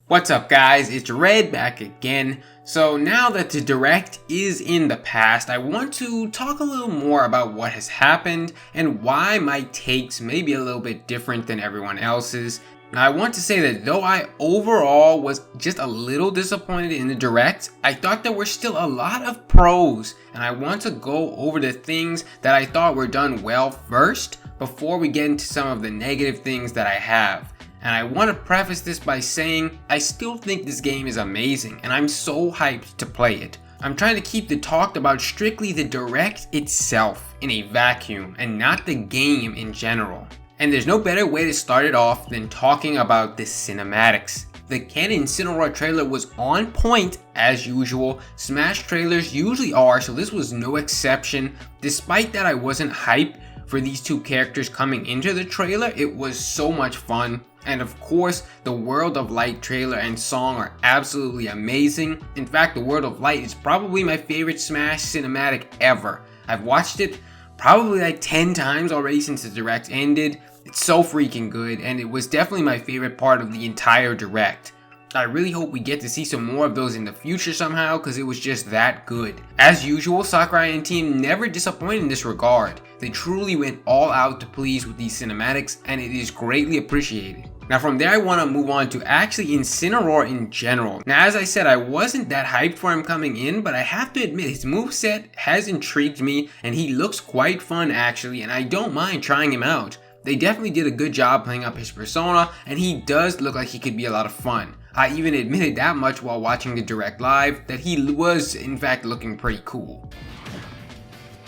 What's up guys, it's Red back again. So now that the Direct is in the past, I want to talk a little more about what has happened and why my takes may be a little bit different than everyone else's. Now I want to say that though I overall was just a little disappointed in the Direct, I thought there were still a lot of pros, and I want to go over the things that I thought were done well first before we get into some of the negative things that I have. And I want to preface this by saying I still think this game is amazing and I'm so hyped to play it. I'm trying to keep the talk about strictly the Direct itself in a vacuum and not the game in general. And there's no better way to start it off than talking about the cinematics. The Canon Incineroar trailer was on point as usual. Smash trailers usually are, so this was no exception. Despite that I wasn't hyped for these two characters coming into the trailer, it was so much fun. And of course, the World of Light trailer and song are absolutely amazing. In fact, the World of Light is probably my favorite Smash cinematic ever. I've watched it probably like 10 times already since the Direct ended. It's so freaking good, and it was definitely my favorite part of the entire Direct. I really hope we get to see some more of those in the future somehow, because it was just that good. As usual, Sakurai and team never disappointed in this regard. They truly went all out to please with these cinematics, and it is greatly appreciated. Now from there I want to move on to actually Incineroar in general. Now as I said, I wasn't that hyped for him coming in, but I have to admit his moveset has intrigued me, and he looks quite fun actually, and I don't mind trying him out. They definitely did a good job playing up his persona, and he does look like he could be a lot of fun. I even admitted that much while watching the Direct live, that he was in fact looking pretty cool.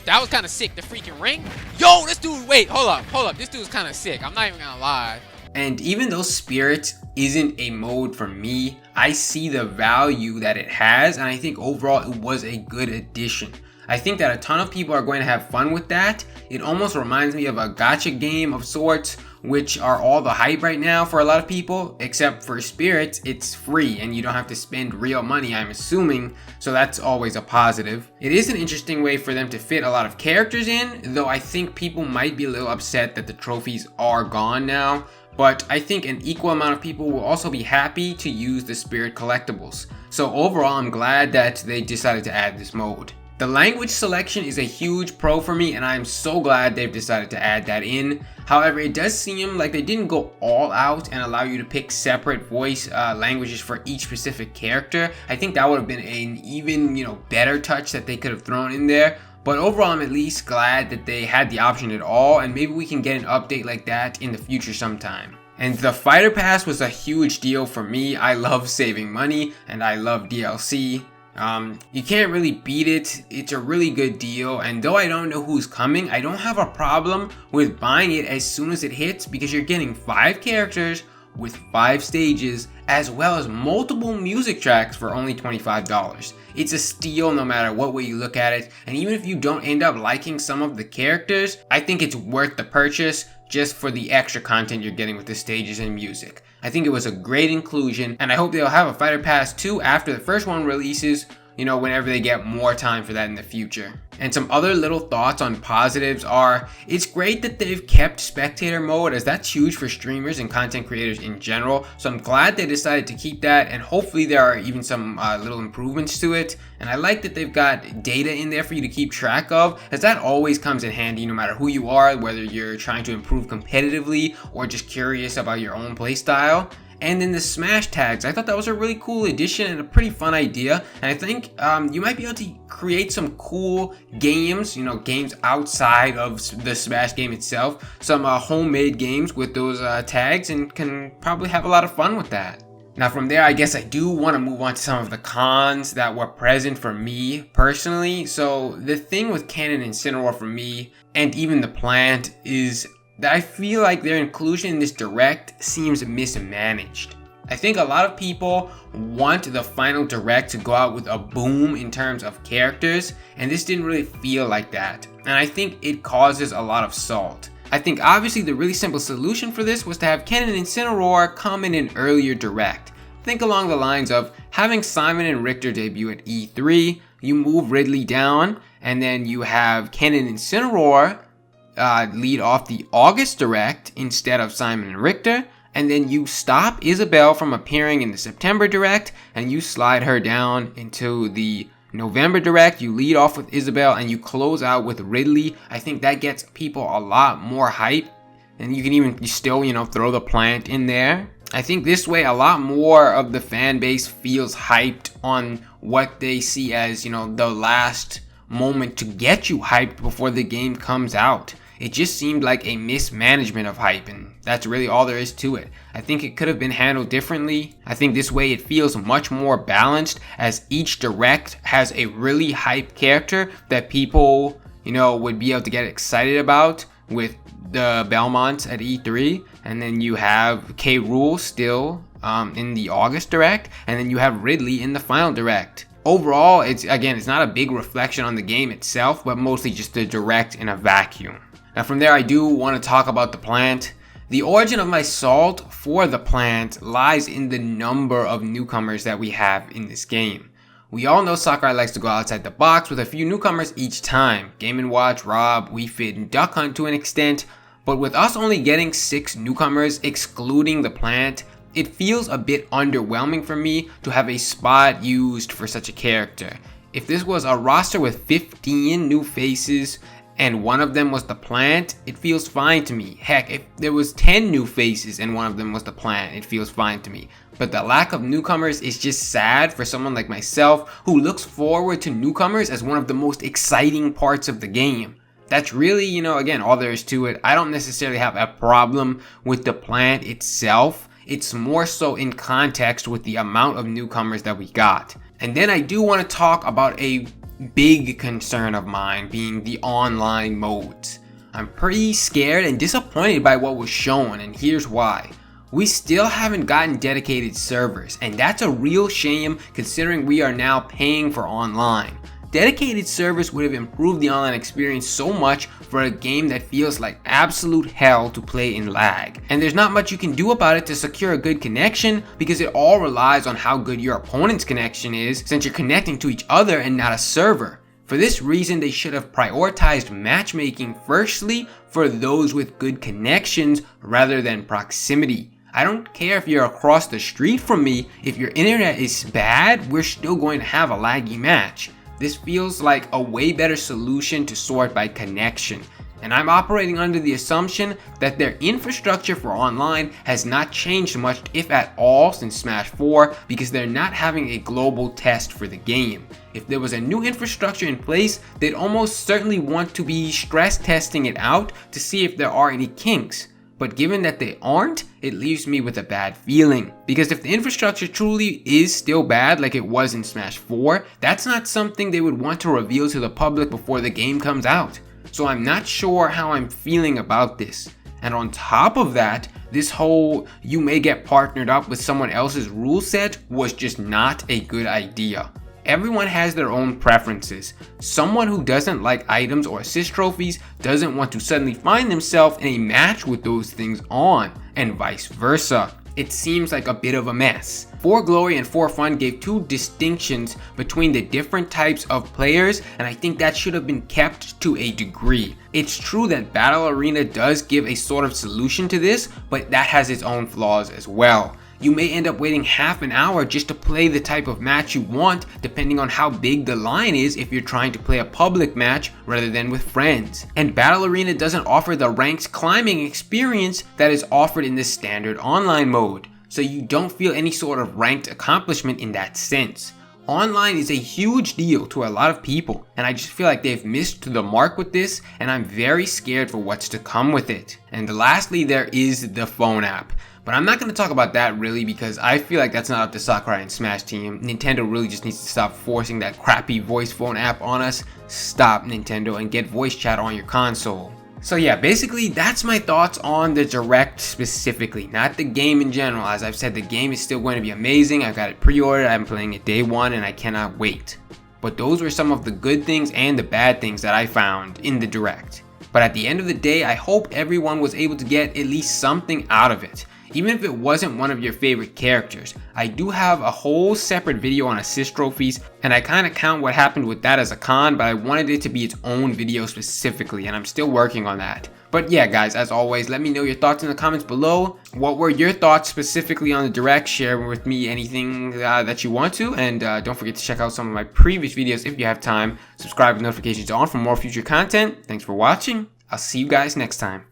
That was kind of sick, the freaking ring. Yo, this dude, wait, hold up. This dude's kind of sick. I'm not even gonna lie. And even though Spirit isn't a mode for me, I see the value that it has, and I think overall it was a good addition. I think that a ton of people are going to have fun with that. It almost reminds me of a gacha game of sorts, which are all the hype right now for a lot of people, except for Spirit, it's free and you don't have to spend real money, I'm assuming, so that's always a positive. It is an interesting way for them to fit a lot of characters in, though I think people might be a little upset that the trophies are gone now, but I think an equal amount of people will also be happy to use the Spirit collectibles. So overall, I'm glad that they decided to add this mode. The language selection is a huge pro for me, and I'm so glad they've decided to add that in. However, it does seem like they didn't go all out and allow you to pick separate voice languages for each specific character. I think that would have been an even, better touch that they could have thrown in there. But overall, I'm at least glad that they had the option at all, and maybe we can get an update like that in the future sometime. And the Fighter Pass was a huge deal for me. I love saving money, and I love DLC. You can't really beat it. It's a really good deal, and though I don't know who's coming, I don't have a problem with buying it as soon as it hits, because you're getting 5 characters with 5 stages as well as multiple music tracks for only $25. It's a steal no matter what way you look at it, and even if you don't end up liking some of the characters, I think it's worth the purchase just for the extra content you're getting with the stages and music. I think it was a great inclusion, and I hope they'll have a Fighter Pass 2 after the first one releases, whenever they get more time for that in the future. And some other little thoughts on positives are, it's great that they've kept spectator mode, as that's huge for streamers and content creators in general. So I'm glad they decided to keep that, and hopefully there are even some little improvements to it. And I like that they've got data in there for you to keep track of, as that always comes in handy no matter who you are, whether you're trying to improve competitively or just curious about your own playstyle. And then the Smash tags, I thought that was a really cool addition and a pretty fun idea. And I think you might be able to create some cool games, games outside of the Smash game itself. Some homemade games with those tags, and can probably have a lot of fun with that. Now from there, I guess I do want to move on to some of the cons that were present for me personally. So the thing with Canon Incineroar for me, and even the plant, is that I feel like their inclusion in this Direct seems mismanaged. I think a lot of people want the final Direct to go out with a boom in terms of characters, and this didn't really feel like that. And I think it causes a lot of salt. I think obviously the really simple solution for this was to have Canon Incineroar come in an earlier Direct. Think along the lines of having Simon and Richter debut at E3, you move Ridley down, and then you have Canon Incineroar lead off the August Direct instead of Simon and Richter, and then you stop Isabel from appearing in the September Direct, and you slide her down into the November Direct. You lead off with Isabel, and you close out with Ridley. I think that gets people a lot more hype, and you can even still, throw the plant in there. I think this way a lot more of the fan base feels hyped on what they see as, the last moment to get you hyped before the game comes out. It just seemed like a mismanagement of hype, and that's really all there is to it. I think it could have been handled differently. I think this way it feels much more balanced, as each direct has a really hyped character that people, would be able to get excited about, with the Belmonts at E3, and then you have K. Rool still in the August Direct, and then you have Ridley in the final Direct. Overall, it's not a big reflection on the game itself, but mostly just the Direct in a vacuum. Now from there, I do want to talk about the plant. The origin of my salt for the plant lies in the number of newcomers that we have in this game. We all know Sakurai likes to go outside the box with a few newcomers each time. Game & Watch, Rob, Wii Fit, and Duck Hunt to an extent. But with us only getting 6 newcomers, excluding the plant, it feels a bit underwhelming for me to have a spot used for such a character. If this was a roster with 15 new faces, and one of them was the plant, it feels fine to me. Heck, if there was 10 new faces and one of them was the plant, it feels fine to me. But the lack of newcomers is just sad for someone like myself who looks forward to newcomers as one of the most exciting parts of the game. That's really, again, all there is to it. I don't necessarily have a problem with the plant itself. It's more so in context with the amount of newcomers that we got. And then I do want to talk about a big concern of mine, being the online modes. I'm pretty scared and disappointed by what was shown, and here's why. We still haven't gotten dedicated servers, and that's a real shame considering we are now paying for online. Dedicated servers would have improved the online experience so much for a game that feels like absolute hell to play in lag. And there's not much you can do about it to secure a good connection, because it all relies on how good your opponent's connection is, since you're connecting to each other and not a server. For this reason, they should have prioritized matchmaking firstly for those with good connections rather than proximity. I don't care if you're across the street from me, if your internet is bad, we're still going to have a laggy match. This feels like a way better solution to sort by connection, and I'm operating under the assumption that their infrastructure for online has not changed much, if at all, since Smash 4, because they're not having a global test for the game. If there was a new infrastructure in place, they'd almost certainly want to be stress testing it out to see if there are any kinks. But given that they aren't, it leaves me with a bad feeling. Because if the infrastructure truly is still bad like it was in Smash 4, that's not something they would want to reveal to the public before the game comes out. So I'm not sure how I'm feeling about this. And on top of that, this whole you may get partnered up with someone else's rule set was just not a good idea. Everyone has their own preferences. Someone who doesn't like items or assist trophies doesn't want to suddenly find themselves in a match with those things on, and vice versa. It seems like a bit of a mess. For Glory and For Fun gave 2 distinctions between the different types of players, and I think that should have been kept to a degree. It's true that Battle Arena does give a sort of solution to this, but that has its own flaws as well. You may end up waiting half an hour just to play the type of match you want, depending on how big the line is if you're trying to play a public match rather than with friends. And Battle Arena doesn't offer the ranks climbing experience that is offered in the standard online mode, so you don't feel any sort of ranked accomplishment in that sense. Online is a huge deal to a lot of people, and I just feel like they've missed the mark with this, and I'm very scared for what's to come with it. And lastly, there is the phone app. But I'm not going to talk about that really, because I feel like that's not up to Sakurai and Smash Team. Nintendo really just needs to stop forcing that crappy voice phone app on us. Stop, Nintendo, and get voice chat on your console. So yeah, basically that's my thoughts on the Direct specifically, not the game in general. As I've said, the game is still going to be amazing. I've got it pre-ordered, I'm playing it day 1, and I cannot wait. But those were some of the good things and the bad things that I found in the Direct. But at the end of the day, I hope everyone was able to get at least something out of it. Even if it wasn't one of your favorite characters. I do have a whole separate video on assist trophies, and I kind of count what happened with that as a con, but I wanted it to be its own video specifically, and I'm still working on that. But yeah, guys, as always, let me know your thoughts in the comments below. What were your thoughts specifically on the direct? Share with me anything that you want to. And don't forget to check out some of my previous videos if you have time. Subscribe with notifications on for more future content. Thanks for watching. I'll see you guys next time.